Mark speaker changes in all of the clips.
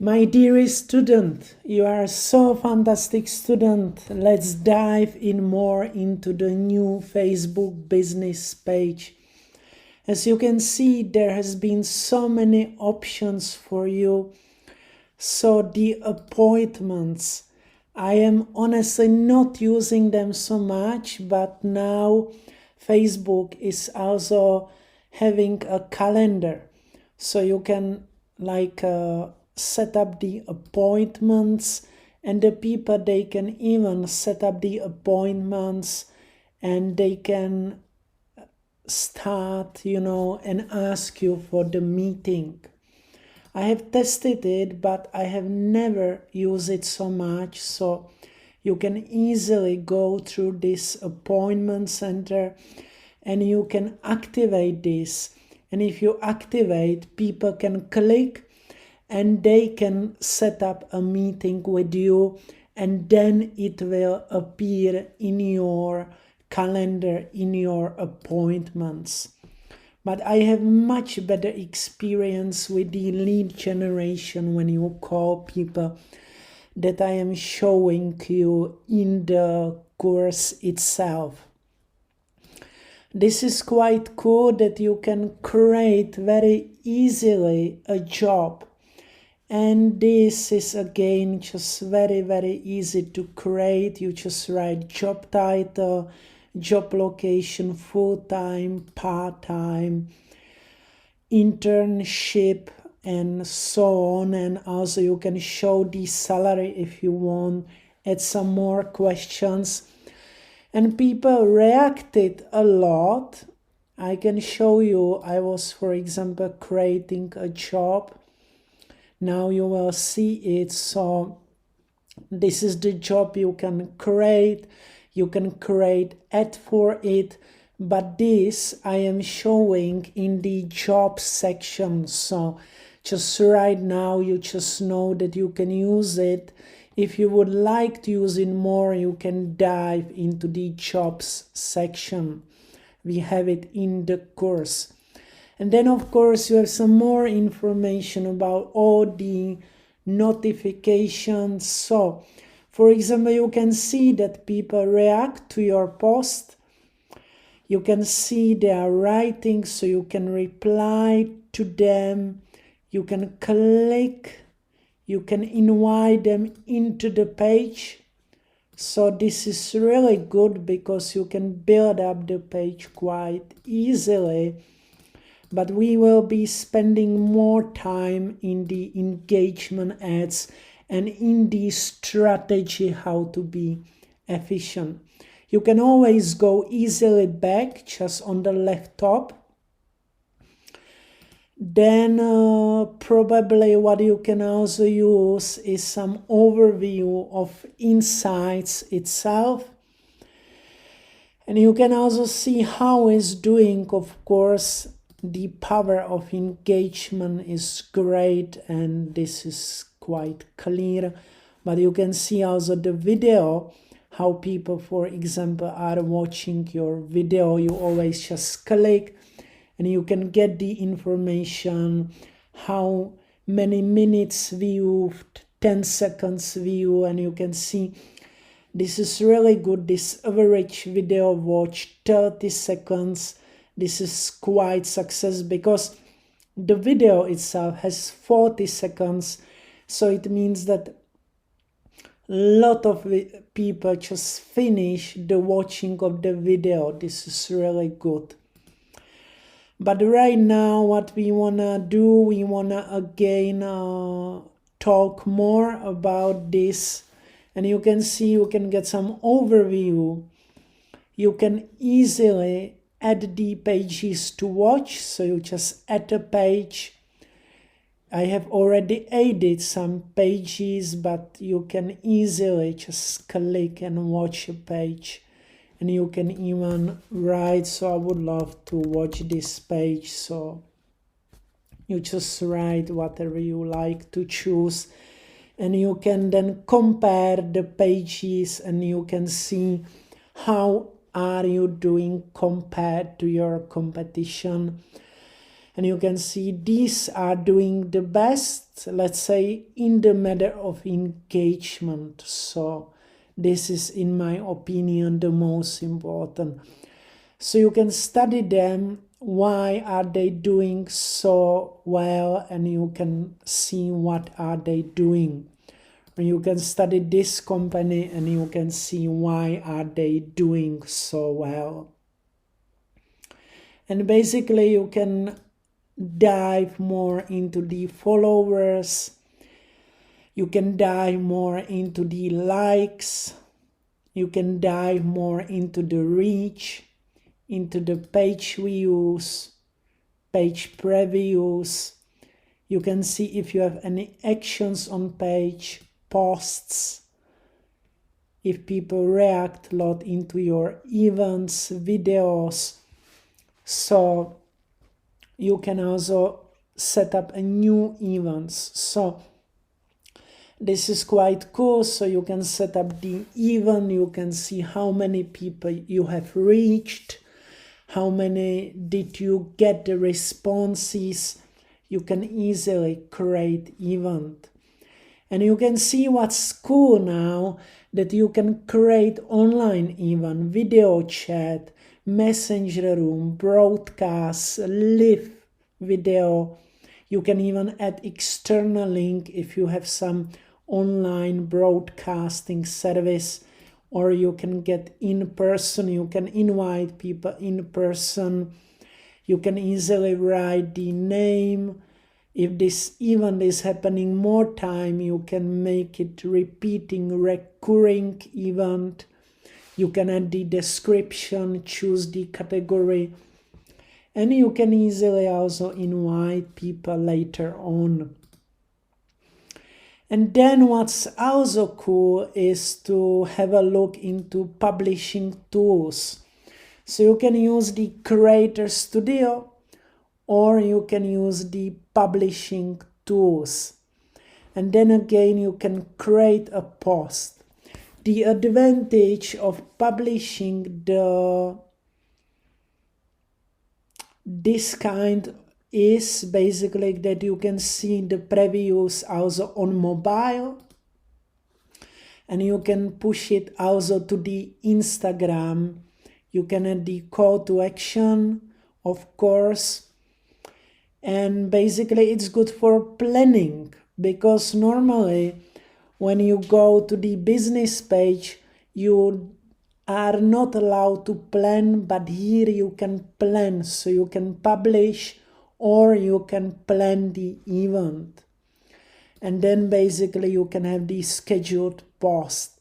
Speaker 1: My dearest student, you are so fantastic student. Let's dive in more into the new Facebook business page. As you can see, there has been so many options for you. So the appointments, I am honestly not using them so much, but now Facebook is also having a calendar. So you can set up the appointments, and the people, they can even set up the appointments and they can start, and ask you for the meeting. I have tested it, but I have never used it so much. So you can easily go through this appointment center and you can activate this. And if you activate, people can click and they can set up a meeting with you, and then it will appear in your calendar, in your appointments. But I have much better experience with the lead generation when you call people that I am showing you in the course itself. This is quite cool that you can create very easily a job. And this is again just very easy to create. You just write job title, job location, full-time, part-time, internship, and so on. And also you can show the salary if you want, add some more questions. And people reacted a lot. I can show you, I was, for example, creating a job. Now you will see it. So this is the job you can create. You can create ad for it, but this I am showing in the job section. So just right now you just know that you can use it. If you would like to use it more, you can dive into the jobs section. We have it in the course. And then of course you have some more information about all the notifications. So for example, you can see that people react to your post. You can see they are writing, so you can reply to them. You can click, you can invite them into the page. So this is really good because you can build up the page quite easily. But we will be spending more time in the engagement ads and in the strategy how to be efficient. You can always go easily back just on the left top. Then probably what you can also use is some overview of insights itself. And you can also see how it's doing. Of course, the power of engagement is great, and this is quite clear. But you can see also the video, how people, for example, are watching your video. You always just click and you can get the information, how many minutes viewed, 10 seconds view, and you can see this is really good. This average video watch 30 seconds. This is quite success because the video itself has 40 seconds. So it means that a lot of people just finish the watching of the video. This is really good. But right now what we wanna do, we wanna again talk more about this. And you can see, you can get some overview. You can easily add the pages to watch. So you just add a page. I have already added some pages, but you can easily just click and watch a page. And you can even write, so I would love to watch this page. So you just write whatever you like to choose. And you can then compare the pages and you can see how are you doing compared to your competition. And you can see these are doing the best, let's say, in the matter of engagement. So this is, in my opinion, the most important. So you can study them. Why are they doing so well? And you can see what are they doing. You can study this company and you can see why are they doing so well. And basically you can dive more into the followers. You can dive more into the likes. You can dive more into the reach, into the page views, page previews. You can see if you have any actions on page, posts, if people react a lot into your events, videos. So you can also set up a new events. So this is quite cool. So you can set up the event. You can see how many people you have reached, how many did you get the responses. You can easily create event. And you can see what's cool now, that you can create online event, video chat, messenger room, broadcast, live video. You can even add external link if you have some online broadcasting service, or you can get in person. You can invite people in person. You can easily write the name. If this event is happening more time, you can make it repeating, recurring event. You can add the description, choose the category, and you can easily also invite people later on. And then what's also cool is to have a look into publishing tools. So you can use the Creator Studio, or you can use the publishing tools. And then again, you can create a post. The advantage of publishing this kind is basically that you can see the previews also on mobile, and you can push it also to the Instagram. You can add the call to action, of course. And basically it's good for planning, because normally when you go to the business page, you are not allowed to plan, but here you can plan. So you can publish or you can plan the event. And then basically you can have the scheduled post.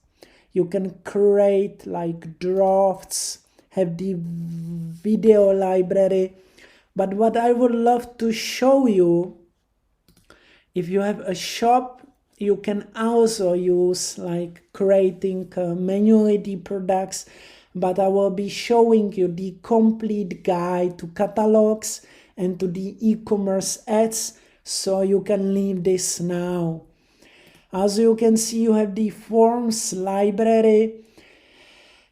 Speaker 1: You can create like drafts, have the video library. But what I would love to show you, if you have a shop, you can also use like creating manually the products, but I will be showing you the complete guide to catalogs and to the e-commerce ads, so you can leave this now. As you can see, you have the forms library.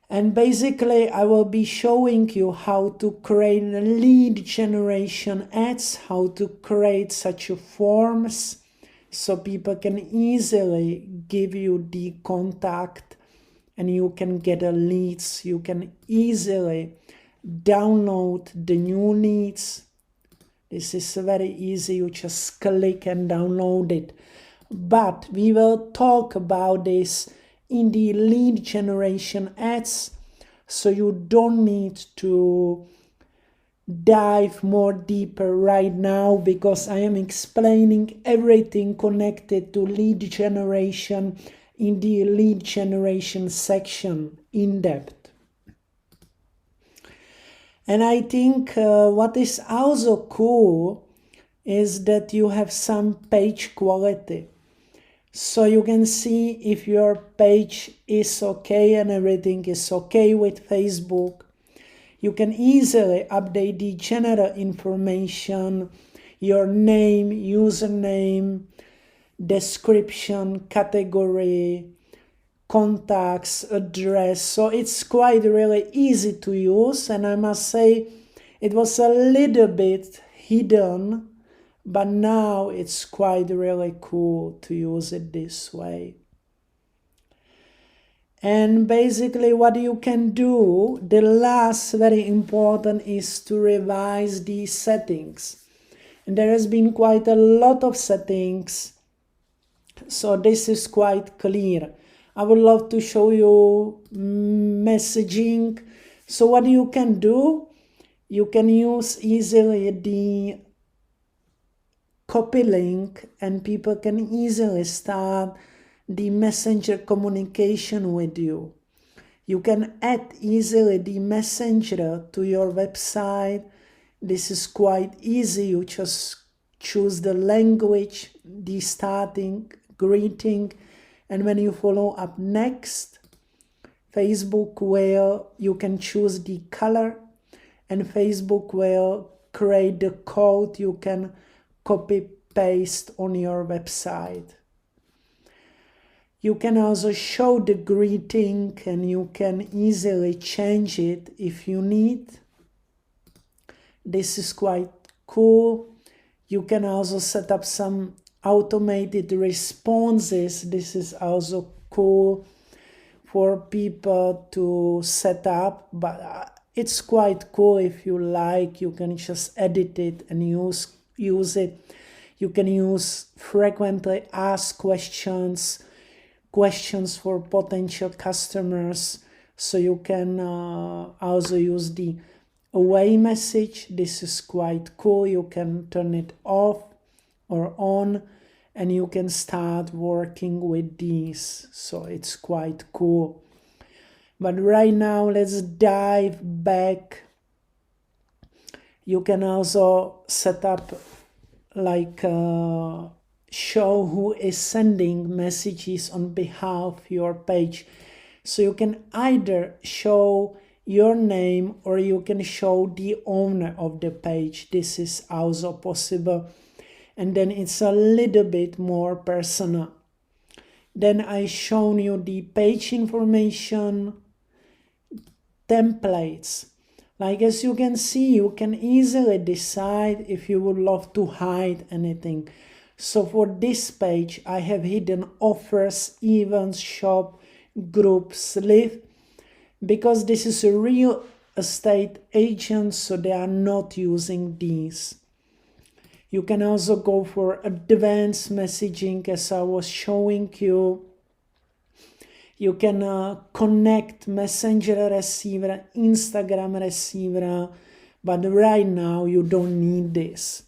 Speaker 1: And basically, I will be showing you how to create lead generation ads, how to create such forms, so people can easily give you the contact and you can get a leads. You can easily download the new leads. This is very easy. You just click and download it. But we will talk about this in the lead generation ads, so you don't need to dive more deeper right now, because I am explaining everything connected to lead generation in the lead generation section in depth. And I think what is also cool is that you have some page quality. So you can see if your page is okay and everything is okay with Facebook. You can easily update the general information, your name, username, description, category, contacts, address. So it's quite really easy to use. And I must say, it was a little bit hidden, but now it's quite really cool to use it this way. And basically what you can do, the last very important, is to revise the settings. And there has been quite a lot of settings, so this is quite clear. I would love to show you messaging. So what you can do, you can use easily the copy link and people can easily start the messenger communication with you. You can add easily the messenger to your website. This is quite easy. You just choose the language, the starting greeting, and when you follow up next, Facebook will, you can choose the color, and Facebook will create the code you can copy paste on your website. You can also show the greeting and you can easily change it if you need. This is quite cool. You can also set up some automated responses. This is also cool for people to set up, but it's quite cool. If you like, you can just edit it and use it. You can use frequently asked questions for potential customers. So you can also use the away message. This is quite cool. You can turn it off or on and you can start working with these. So it's quite cool. But right now, let's dive back. You can also set up like show who is sending messages on behalf of your page. So you can either show your name or you can show the owner of the page. This is also possible. And then it's a little bit more personal. Then I shown you the page information, templates. Like as you can see, you can easily decide if you would love to hide anything. So for this page, I have hidden offers, events, shop, groups, live, because this is a real estate agent, so they are not using these. You can also go for advanced messaging, as I was showing you. You can connect Messenger receiver, Instagram receiver, but right now you don't need this.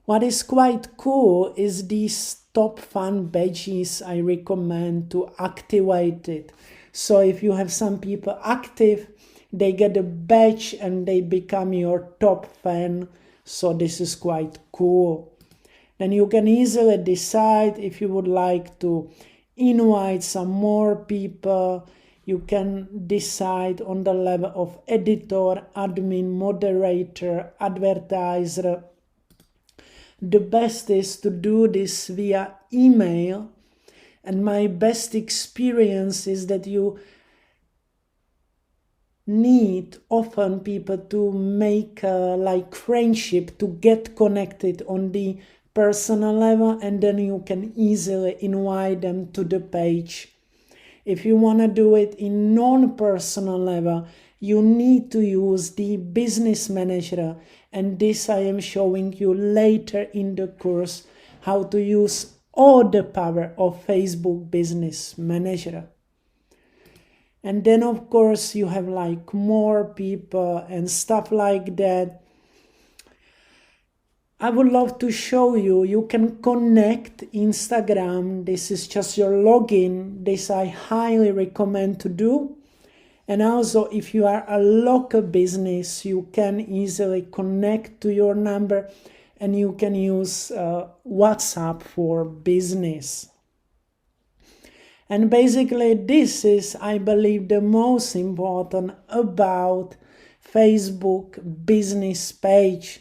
Speaker 1: What is quite cool is these top fan badges. I recommend to activate it. So if you have some people active, they get a badge and they become your top fan. So this is quite cool. Then you can easily decide if you would like to invite some more people. You can decide on the level of editor, admin, moderator, advertiser. The best is to do this via email, and my best experience is that you need often people to make like friendship, to get connected on the personal level, and then you can easily invite them to the page. If you want to do it in non-personal level, you need to use the business manager, and this I am showing you later in the course, how to use all the power of Facebook Business Manager. And then of course you have like more people and stuff like that. I would love to show you. You can connect Instagram. This is just your login. This I highly recommend to do. And also if you are a local business, you can easily connect to your number and you can use WhatsApp for business. And basically this is, I believe, the most important about Facebook business page.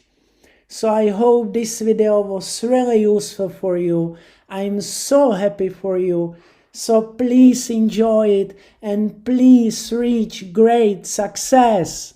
Speaker 1: So I hope this video was really useful for you. I'm so happy for you. So please enjoy it and please reach great success.